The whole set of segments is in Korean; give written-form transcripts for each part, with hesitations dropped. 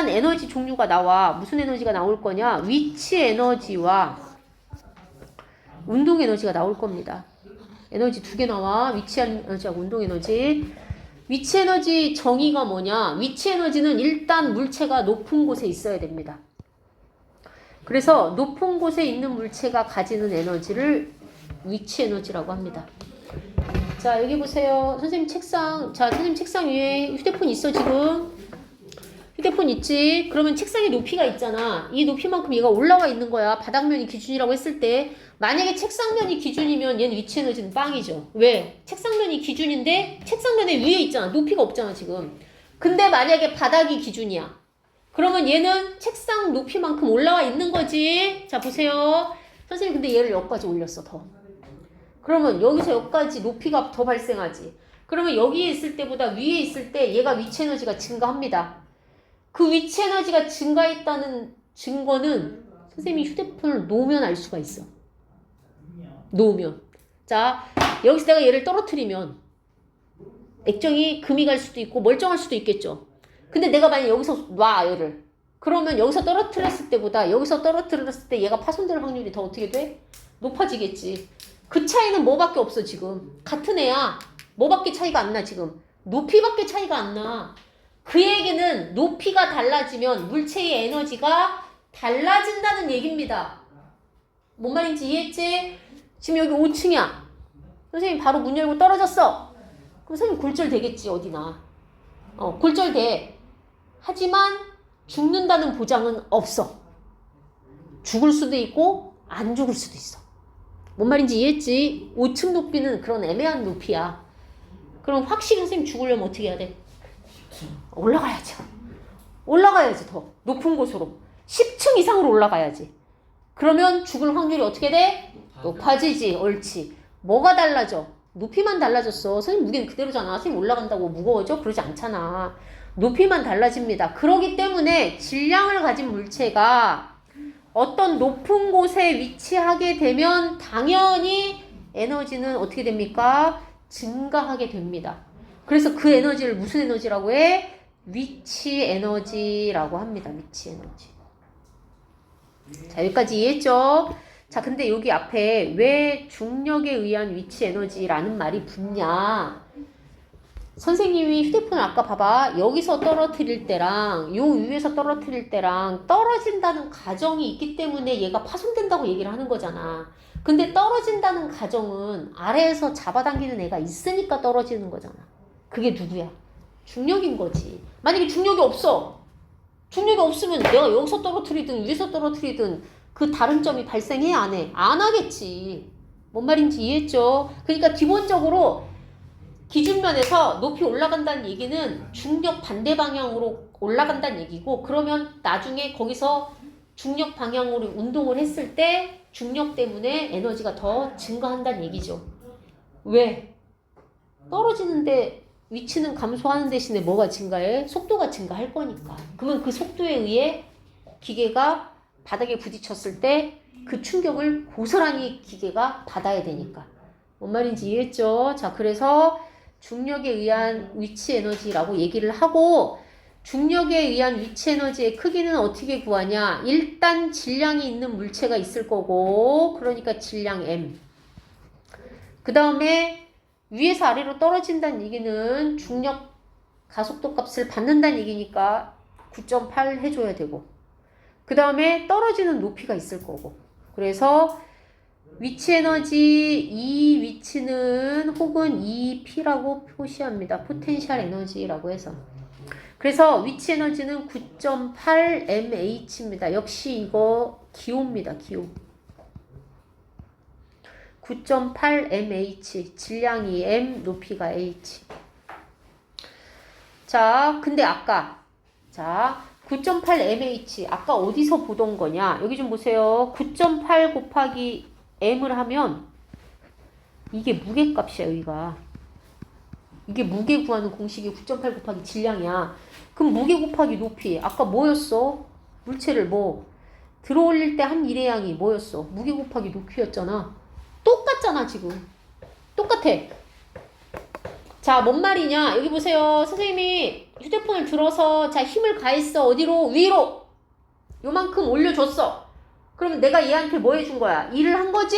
일단 에너지 종류가 나와. 무슨 에너지가 나올 거냐? 위치 에너지와 운동 에너지가 나올 겁니다. 에너지 두 개 나와. 위치 에너지하고 운동 에너지. 위치 에너지 정의가 뭐냐? 위치 에너지는 일단 물체가 높은 곳에 있어야 됩니다. 그래서 높은 곳에 있는 물체가 가지는 에너지를 위치 에너지라고 합니다. 자, 여기 보세요. 선생님 책상. 자, 선생님 책상 위에 휴대폰 있어, 지금? 휴대폰 있지? 그러면 책상에 높이가 있잖아. 이 높이만큼 얘가 올라와 있는 거야. 바닥면이 기준이라고 했을 때. 만약에 책상면이 기준이면 얘는 위치 에너지는 빵이죠. 왜? 책상면이 기준인데 책상면에 위에 있잖아. 높이가 없잖아, 지금. 근데 만약에 바닥이 기준이야. 그러면 얘는 책상 높이만큼 올라와 있는 거지. 자, 보세요. 선생님 근데 얘를 여기까지 올렸어, 더. 그러면 여기서 여기까지 높이가 더 발생하지. 그러면 여기에 있을 때보다 위에 있을 때 얘가 위치 에너지가 증가합니다. 그 위치 에너지가 증가했다는 증거는 선생님이 휴대폰을 놓으면 알 수가 있어. 놓으면. 자, 여기서 내가 얘를 떨어뜨리면 액정이 금이 갈 수도 있고 멀쩡할 수도 있겠죠. 근데 내가 만약 여기서 놔, 얘를. 그러면 여기서 떨어뜨렸을 때보다 여기서 떨어뜨렸을 때 얘가 파손될 확률이 더 어떻게 돼? 높아지겠지. 그 차이는 뭐밖에 없어, 지금. 같은 애야. 뭐밖에 차이가 안 나, 지금. 높이밖에 차이가 안 나. 그 얘기는 높이가 달라지면 물체의 에너지가 달라진다는 얘기입니다. 뭔 말인지 이해했지? 지금 여기 5층이야. 선생님 바로 문 열고 떨어졌어. 그럼 선생님 골절 되겠지, 어디나. 골절 돼. 하지만 죽는다는 보장은 없어. 죽을 수도 있고 안 죽을 수도 있어. 뭔 말인지 이해했지? 5층 높이는 그런 애매한 높이야. 그럼 확실히 선생님 죽으려면 어떻게 해야 돼? 올라가야죠. 올라가야지, 더 높은 곳으로. 10층 이상으로 올라가야지. 그러면 죽을 확률이 어떻게 돼? 높아지지. 옳지. 뭐가 달라져? 높이만 달라졌어. 선생님 무게는 그대로잖아. 선생님 올라간다고 무거워져? 그러지 않잖아. 높이만 달라집니다. 그렇기 때문에 질량을 가진 물체가 어떤 높은 곳에 위치하게 되면 당연히 에너지는 어떻게 됩니까? 증가하게 됩니다. 그래서 그 에너지를 무슨 에너지라고 해? 위치 에너지라고 합니다. 위치 에너지. 자, 여기까지 이해했죠? 자, 근데 여기 앞에 왜 중력에 의한 위치 에너지라는 말이 붙냐? 선생님이 휴대폰을 아까 봐봐. 여기서 떨어뜨릴 때랑 요 위에서 떨어뜨릴 때랑 떨어진다는 가정이 있기 때문에 얘가 파손된다고 얘기를 하는 거잖아. 근데 떨어진다는 가정은 아래에서 잡아당기는 애가 있으니까 떨어지는 거잖아. 그게 누구야? 중력인 거지. 만약에 중력이 없어. 중력이 없으면 내가 여기서 떨어뜨리든 위에서 떨어뜨리든 그 다른 점이 발생해, 안 해? 안 하겠지. 뭔 말인지 이해했죠? 그러니까 기본적으로 기준면에서 높이 올라간다는 얘기는 중력 반대 방향으로 올라간다는 얘기고, 그러면 나중에 거기서 중력 방향으로 운동을 했을 때 중력 때문에 에너지가 더 증가한다는 얘기죠. 왜? 떨어지는데 위치는 감소하는 대신에 뭐가 증가해? 속도가 증가할 거니까. 그러면 그 속도에 의해 기계가 바닥에 부딪혔을 때 그 충격을 고스란히 기계가 받아야 되니까. 뭔 말인지 이해했죠? 자, 그래서 중력에 의한 위치 에너지라고 얘기를 하고, 중력에 의한 위치 에너지의 크기는 어떻게 구하냐? 일단 질량이 있는 물체가 있을 거고, 그러니까 질량 M. 그 다음에 위에서 아래로 떨어진다는 얘기는 중력 가속도 값을 받는다는 얘기니까 9.8 해줘야 되고, 그 다음에 떨어지는 높이가 있을 거고. 그래서 위치 에너지 이 위치는 혹은 이 P라고 표시합니다. 포텐셜 에너지라고 해서. 그래서 위치 에너지는 9.8 mH입니다. 역시 이거 기호입니다. 기호. 9.8 mH. 질량이 m, 높이가 h. 자, 근데 아까 9.8 mH 아까 어디서 보던 거냐? 여기 좀 보세요. 9.8 곱하기 m을 하면 이게 무게값이야, 여기가. 이게 무게 구하는 공식이 9.8 곱하기 질량이야. 그럼 무게 곱하기 높이. 아까 뭐였어? 물체를 들어올릴 때 한 일의 양이 뭐였어? 무게 곱하기 높이였잖아. 똑같잖아, 지금. 똑같아. 자, 뭔 말이냐? 여기 보세요. 선생님이 휴대폰을 들어서 자 힘을 가했어. 어디로? 위로. 요만큼 올려줬어. 그러면 내가 얘한테 뭐 해준 거야? 일을 한 거지?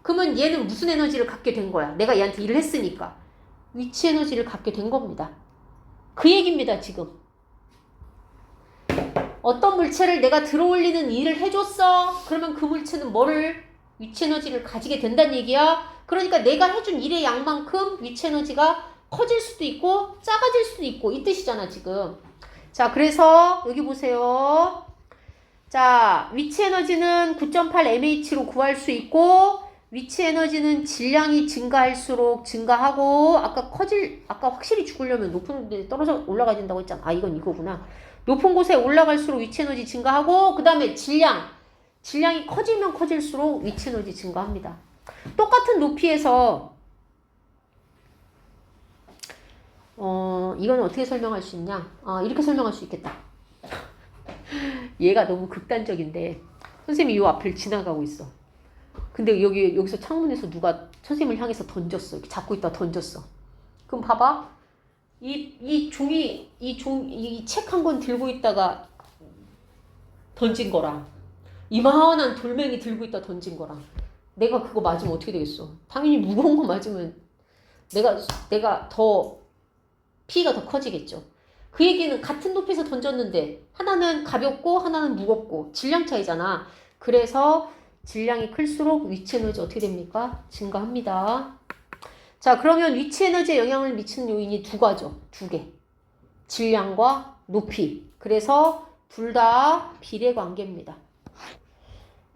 그러면 얘는 무슨 에너지를 갖게 된 거야? 내가 얘한테 일을 했으니까. 위치 에너지를 갖게 된 겁니다. 그 얘기입니다, 지금. 어떤 물체를 내가 들어올리는 일을 해줬어. 그러면 그 물체는 뭐를? 위치 에너지를 가지게 된다는 얘기야. 그러니까 내가 해준 일의 양만큼 위치 에너지가 커질 수도 있고 작아질 수도 있고 이 뜻이잖아, 지금. 자, 그래서 여기 보세요. 자, 위치 에너지는 9.8mH로 구할 수 있고 위치 에너지는 질량이 증가할수록 증가하고 아까 확실히 죽으려면 높은 데 떨어져 올라가야 된다고 했잖아. 아, 이건 이거구나. 높은 곳에 올라갈수록 위치 에너지 증가하고 그 다음에 질량이 커지면 커질수록 위치 에너지 증가합니다. 똑같은 높이에서 이건 어떻게 설명할 수 있냐? 이렇게 설명할 수 있겠다. 얘가 너무 극단적인데 선생님이 요 앞을 지나가고 있어. 근데 여기서 창문에서 누가 선생님을 향해서 던졌어. 이렇게 잡고 있다 던졌어. 그럼 봐봐. 이 책 한 권 들고 있다가 던진 거랑 이만한 돌멩이 들고 있다 던진 거랑 내가 그거 맞으면 어떻게 되겠어? 당연히 무거운 거 맞으면 내가 더 피해가 더 커지겠죠. 그 얘기는 같은 높이에서 던졌는데 하나는 가볍고 하나는 무겁고 질량 차이잖아. 그래서 질량이 클수록 위치 에너지 어떻게 됩니까? 증가합니다. 자, 그러면 위치 에너지에 영향을 미치는 요인이 두 개. 질량과 높이. 그래서 둘 다 비례 관계입니다.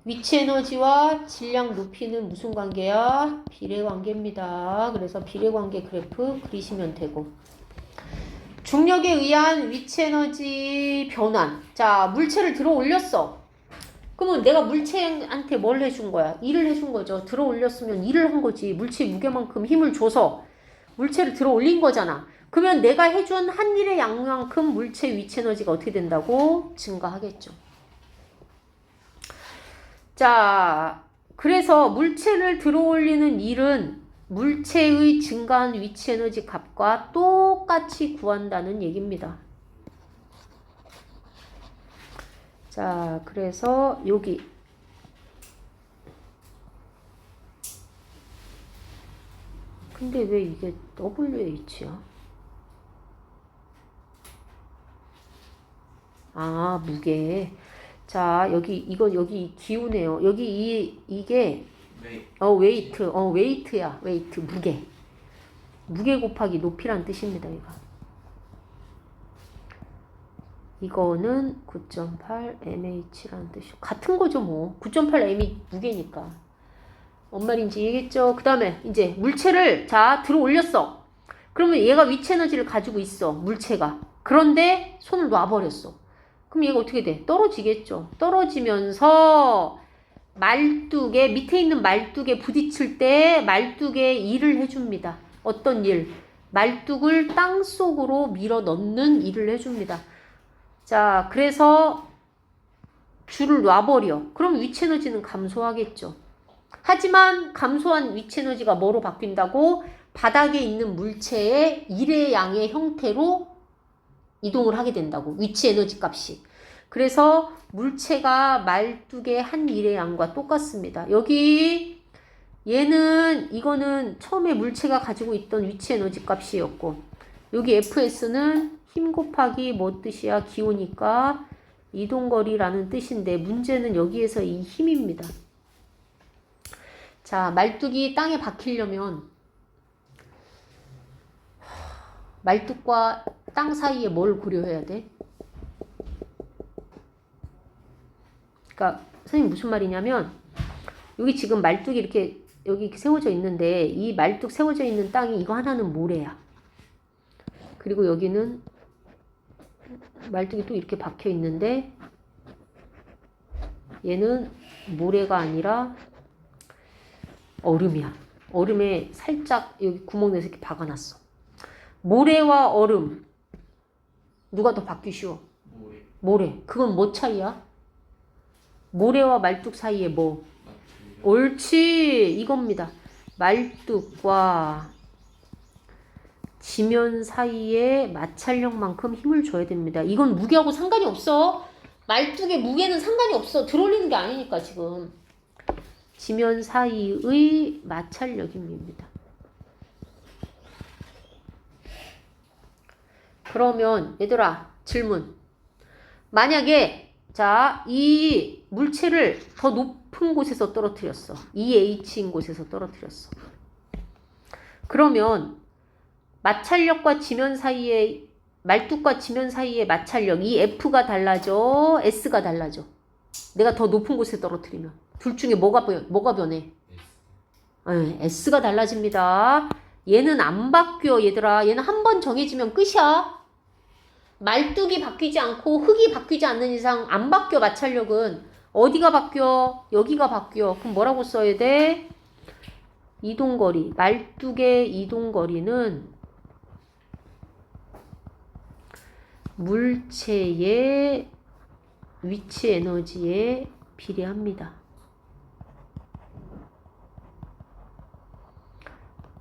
위치 에너지와 질량 높이는 무슨 관계야? 비례 관계입니다. 그래서 비례 관계 그래프 그리시면 되고. 중력에 의한 위치 에너지 변환. 자, 물체를 들어 올렸어. 그러면 내가 물체한테 뭘 해준 거야? 일을 해준 거죠. 들어 올렸으면 일을 한 거지. 물체 무게만큼 힘을 줘서 물체를 들어 올린 거잖아. 그러면 내가 해준 한 일의 양만큼 물체 위치 에너지가 어떻게 된다고? 증가하겠죠. 자, 그래서 물체를 들어 올리는 일은 물체의 증가한 위치 에너지 값과 똑같이 구한다는 얘기입니다. 자, 그래서 여기 근데 왜 이게 WH야? 아, 무게. 자, 여기 기우네요. 이게 웨이트야. 웨이트, 무게. 무게 곱하기 높이란 뜻입니다, 이거는 9.8mh라는 뜻이고 같은 거죠, 뭐. 9.8m이 무게니까. 뭔 말인지 이해겠죠? 그 다음에 이제 물체를 들어 올렸어. 그러면 얘가 위치 에너지를 가지고 있어, 물체가. 그런데 손을 놔버렸어. 그럼 얘가 어떻게 돼? 떨어지겠죠. 떨어지면서 밑에 있는 말뚝에 부딪힐 때 말뚝에 일을 해줍니다. 어떤 일? 말뚝을 땅 속으로 밀어 넣는 일을 해줍니다. 자, 그래서 줄을 놔버려. 그럼 위치 에너지는 감소하겠죠. 하지만 감소한 위치 에너지가 뭐로 바뀐다고? 바닥에 있는 물체의 일의 양의 형태로 이동을 하게 된다고. 위치 에너지 값이. 그래서 물체가 말뚝의 한 일의 양과 똑같습니다. 여기 이거는 처음에 물체가 가지고 있던 위치 에너지 값이었고 여기 FS는 힘 곱하기 뭐 뜻이야? 기호니까 이동거리라는 뜻인데 문제는 여기에서 이 힘입니다. 자, 말뚝이 땅에 박히려면 말뚝과 땅 사이에 뭘 고려해야 돼? 그러니까 선생님 무슨 말이냐면 여기 지금 말뚝이 이렇게 여기 세워져 있는데 이 말뚝 세워져 있는 땅이 이거 하나는 모래야. 그리고 여기는 말뚝이 또 이렇게 박혀 있는데 얘는 모래가 아니라 얼음이야. 얼음에 살짝 여기 구멍 내서 이렇게 박아놨어. 모래와 얼음 누가 더 박기 쉬워? 모래. 그건 뭐 차이야? 모래와 말뚝 사이에 뭐? 옳지, 이겁니다. 말뚝과 지면 사이에 마찰력만큼 힘을 줘야 됩니다. 이건 무게하고 상관이 없어. 말뚝의 무게는 상관이 없어. 들어올리는 게 아니니까 지금. 지면 사이의 마찰력입니다. 그러면 얘들아 질문. 만약에 자, 이 물체를 더 높은 곳에서 떨어뜨렸어. EH인 곳에서 떨어뜨렸어. 그러면 마찰력과 지면 사이에 말뚝과 지면 사이의 마찰력 이 F가 달라져? S가 달라져? 내가 더 높은 곳에 떨어뜨리면 둘 중에 뭐가 변해? S가 달라집니다. 얘는 안 바뀌어 얘들아. 얘는 한 번 정해지면 끝이야. 말뚝이 바뀌지 않고 흙이 바뀌지 않는 이상 안 바뀌어. 마찰력은 어디가 바뀌어? 여기가 바뀌어. 그럼 뭐라고 써야 돼? 이동거리. 말뚝의 이동거리는 물체의 위치 에너지에 비례합니다.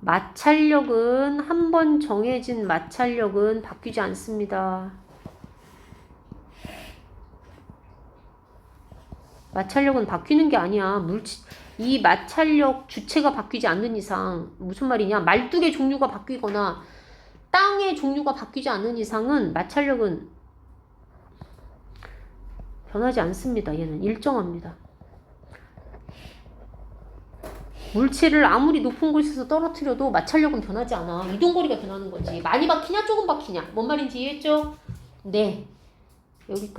마찰력은 한 번 정해진 마찰력은 바뀌지 않습니다. 마찰력은 바뀌는 게 아니야. 이 마찰력 주체가 바뀌지 않는 이상 무슨 말이냐? 말뚝의 종류가 바뀌거나 땅의 종류가 바뀌지 않는 이상은 마찰력은 변하지 않습니다. 얘는 일정합니다. 물체를 아무리 높은 곳에서 떨어뜨려도 마찰력은 변하지 않아. 이동거리가 변하는 거지. 많이 바뀌냐 조금 바뀌냐. 뭔 말인지 이해했죠? 네. 여기까지.